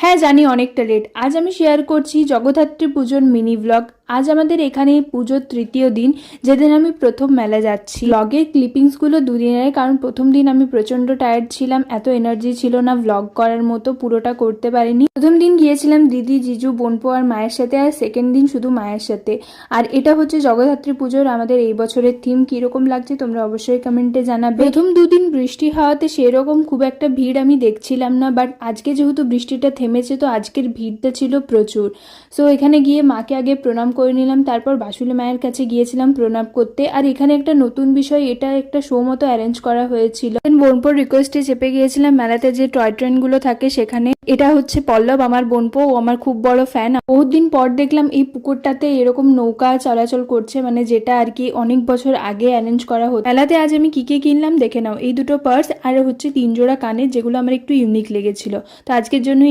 হ্যাঁ জানি অনেকটা লেট। আজ আমি শেয়ার করছি জগদ্ধাত্রী পুজোর মিনি ব্লগ। আজ আমাদের এখানে পুজোর তৃতীয় দিন, যেদিন আমি প্রথম মেলা যাচ্ছি। ব্লগের ক্লিপিংসগুলো দুদিনের, কারণ প্রথম দিন আমি প্রচণ্ড টায়ার্ড ছিলাম, এত এনার্জি ছিল না ব্লগ করার মতো, পুরোটা করতে পারিনি। প্রথম দিন গিয়েছিলাম দিদি, জিজু, বোনপো আর মায়ের সাথে, আর সেকেন্ড দিন শুধু মায়ের সাথে। আর এটা হচ্ছে জগদ্ধাত্রী পুজোর আমাদের এই বছরের থিম। কিরকম লাগছে তোমরা অবশ্যই কমেন্টে জানাবে। প্রথম দুদিন বৃষ্টি হওয়াতে সেরকম খুব একটা ভিড় আমি দেখছিলাম না, বাট আজকে যেহেতু বৃষ্টিটা থেমেছে তো আজকের ভিড়টা ছিল প্রচুর। সো এখানে গিয়ে মাকে আগে প্রণাম করে নিলাম, তারপর বাসুলি মায়ের কাছে গিয়েছিলাম প্রণাম করতে। আর এখানে একটা নতুন বিষয়, এটা একটা শো মতো অ্যারেঞ্জ করা হয়েছিল। বোনপোর রিকোয়েস্টে চেপে গিয়েছিলাম মেলাতে যে টয় ট্রেনগুলো থাকে সেখানে। এটা হচ্ছে পল্লব, আমার বোনপো, ও আমার খুব বড় ফ্যান। বহুত দিন পর দেখলাম এই পুকুরটাতে এরকম নৌকা চলাচল করছে, মানে যেটা আর কি অনেক বছর আগে অ্যারেঞ্জ করা হতো। মেলাতে আজ আমি কি কি কিনলাম দেখে নাও। এই দুটো পার্স আর হচ্ছে 3 জোড়া কানের, যেগুলো আমার একটু ইউনিক লেগেছিল। তো আজকের জন্য